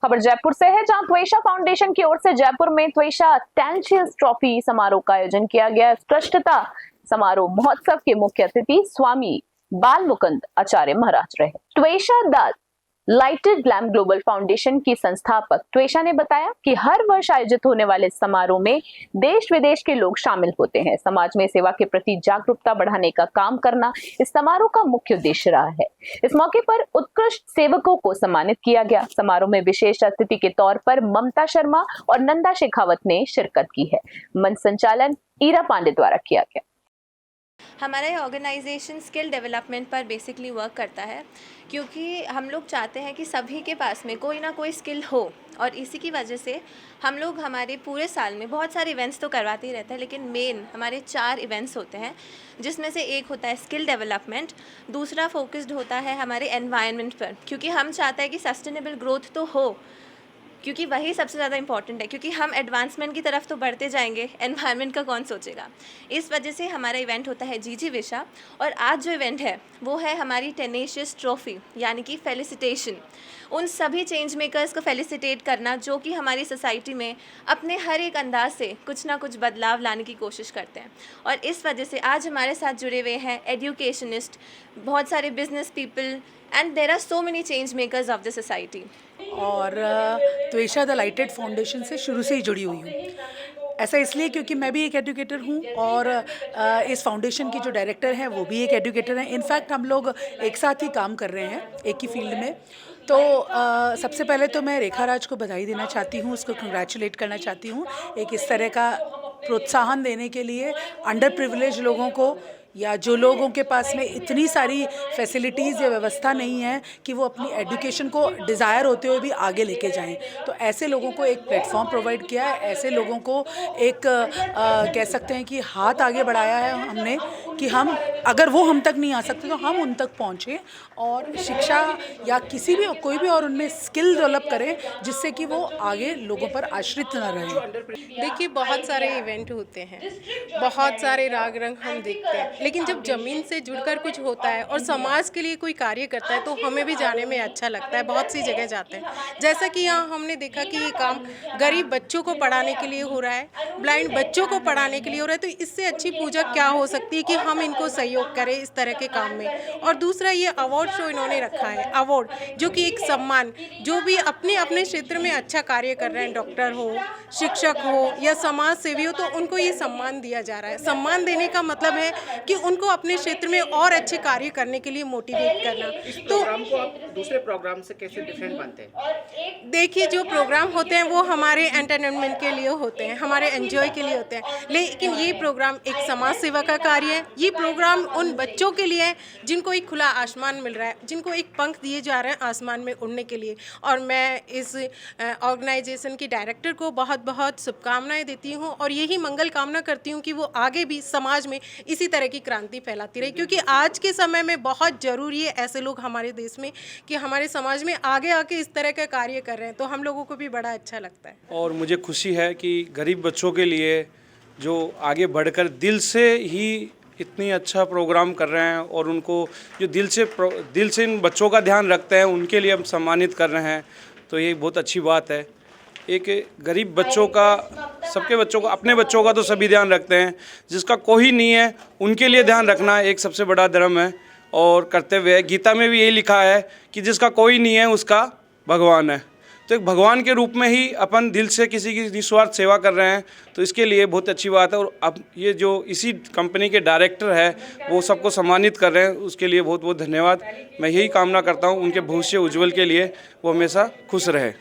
खबर जयपुर से है, जहां त्वेषा फाउंडेशन की ओर से जयपुर में त्वेषा टैंशियस ट्रॉफी समारोह का आयोजन किया गया। उत्कृष्टता समारोह महोत्सव के मुख्य अतिथि स्वामी बाल मुकुंद आचार्य महाराज रहे। त्वेषा दास लाइटेड लैम्प ग्लोबल फाउंडेशन की संस्थापक त्वेषा ने बताया कि हर वर्ष आयोजित होने वाले समारोह में देश विदेश के लोग शामिल होते हैं। समाज में सेवा के प्रति जागरूकता बढ़ाने का काम करना इस समारोह का मुख्य उद्देश्य रहा है। इस मौके पर उत्कृष्ट सेवकों को सम्मानित किया गया। समारोह में विशेष अतिथि के तौर पर ममता शर्मा और नंदा शेखावत ने शिरकत की है। मंच संचालन ईरा पांडे द्वारा किया गया। हमारा ये ऑर्गेनाइजेशन स्किल डेवलपमेंट पर बेसिकली वर्क करता है, क्योंकि हम लोग चाहते हैं कि सभी के पास में कोई ना कोई स्किल हो, और इसी की वजह से हम लोग हमारे पूरे साल में बहुत सारे इवेंट्स तो करवाते ही रहते हैं, लेकिन मेन हमारे 4 इवेंट्स होते हैं, जिसमें से एक होता है स्किल डेवलपमेंट, दूसरा फोकस्ड होता है हमारे एनवायरनमेंट पर, क्योंकि हम चाहते हैं कि सस्टेनेबल ग्रोथ तो हो, क्योंकि वही सबसे ज़्यादा इंपॉर्टेंट है, क्योंकि हम एडवांसमेंट की तरफ तो बढ़ते जाएंगे, एनवायरनमेंट का कौन सोचेगा। इस वजह से हमारा इवेंट होता है जिजीविषा, और आज जो इवेंट है वो है हमारी टेनेशियस ट्रॉफी, यानी कि फेलिसिटेशन, उन सभी चेंज मेकर्स को फेलिसिटेट करना जो कि हमारी सोसाइटी में अपने हर एक अंदाज से कुछ ना कुछ बदलाव लाने की कोशिश करते हैं। और इस वजह से आज हमारे साथ जुड़े हुए हैं एजुकेशनिस्ट, बहुत सारे business people, and there are so many change makers of the society. और त्वेषा द लाइटेड फाउंडेशन से शुरू से ही जुड़ी हुई हूँ। ऐसा इसलिए क्योंकि मैं भी एक एजुकेटर हूँ, और इस फाउंडेशन की जो डायरेक्टर हैं वो भी एक एजुकेटर हैं। इनफैक्ट हम लोग एक साथ ही काम कर रहे हैं, एक ही फील्ड में। तो सबसे पहले तो मैं रेखा राज को बधाई देना चाहती हूँ, उसको कंग्रेचुलेट करना चाहती हूँ एक इस तरह का प्रोत्साहन देने के लिए अंडर प्रिविलेज लोगों को, या जो लोगों के पास में इतनी सारी फैसिलिटीज़ या व्यवस्था नहीं है कि वो अपनी एजुकेशन को डिज़ायर होते हुए भी आगे लेके जाएं। तो ऐसे लोगों को एक प्लेटफॉर्म प्रोवाइड किया है, ऐसे लोगों को एक कह सकते हैं कि हाथ आगे बढ़ाया है हमने, कि हम अगर वो हम तक नहीं आ सकते तो हम उन तक पहुँचें और शिक्षा या किसी भी कोई भी और उनमें स्किल डेवलप करें, जिससे कि वो आगे लोगों पर आश्रित न रहें। देखिए, बहुत सारे इवेंट होते हैं, बहुत सारे राग रंग हम देखते हैं, लेकिन जब ज़मीन से जुड़कर कुछ होता है और समाज के लिए कोई कार्य करता है तो हमें भी जाने में अच्छा लगता है। बहुत सी जगह जाते हैं, जैसा कि यहाँ हमने देखा कि ये काम गरीब बच्चों को पढ़ाने के लिए हो रहा है, ब्लाइंड बच्चों को पढ़ाने के लिए हो रहा है। तो इससे अच्छी पूजा क्या हो सकती है कि हम इनको सहयोग करें इस तरह के काम में। और दूसरा, ये अवार्ड शो इन्होंने रखा है, अवार्ड जो कि एक सम्मान, जो भी अपने अपने क्षेत्र में अच्छा कार्य कर रहे हैं, डॉक्टर हो, शिक्षक हो या समाज सेवी हो, तो उनको ये सम्मान दिया जा रहा है। सम्मान देने का मतलब है कि उनको अपने क्षेत्र में और अच्छे कार्य करने के लिए मोटिवेट करना। तो प्रोग्राम को आप दूसरे प्रोग्राम से कैसे डिफरेंट मानते हैं? देखिए, जो प्रोग्राम होते हैं वो हमारे एंटरटेनमेंट के लिए होते हैं, हमारे एंजॉय के लिए होते हैं, लेकिन ये प्रोग्राम एक समाज सेवा का कार्य है। ये प्रोग्राम उन बच्चों के लिए है जिनको एक खुला आसमान मिल रहा है, जिनको एक पंख दिए जा रहे हैं आसमान में उड़ने के लिए। और मैं इस ऑर्गेनाइजेशन की डायरेक्टर को बहुत बहुत शुभकामनाएं देती हूँ, और यही मंगल कामना करती हूँ कि वो आगे भी समाज में इसी तरह की क्रांति फैलाती रहे, क्योंकि आज के समय में बहुत ज़रूरी है ऐसे लोग हमारे देश में कि हमारे समाज में आगे आके इस तरह का कार्य कर रहे हैं। तो हम लोगों को भी बड़ा अच्छा लगता है। और मुझे खुशी है कि गरीब बच्चों के लिए जो आगे बढ़कर दिल से ही इतनी अच्छा प्रोग्राम कर रहे हैं, और उनको जो दिल से इन बच्चों का ध्यान रखते हैं, उनके लिए हम सम्मानित कर रहे हैं। तो ये बहुत अच्छी बात है। एक गरीब बच्चों का, सबके बच्चों का, अपने बच्चों का तो सभी ध्यान रखते हैं, जिसका कोई नहीं है उनके लिए ध्यान रखना एक सबसे बड़ा धर्म है और कर्तव्य है। गीता में भी यही लिखा है कि जिसका कोई नहीं है उसका भगवान है। तो एक भगवान के रूप में ही अपन दिल से किसी की निस्वार्थ सेवा कर रहे हैं, तो इसके लिए बहुत अच्छी बात है। और अब ये जो इसी कंपनी के डायरेक्टर है वो सबको सम्मानित कर रहे हैं, उसके लिए बहुत बहुत धन्यवाद। मैं यही कामना करता हूँ उनके भविष्य उज्जवल के लिए वो हमेशा खुश रहे।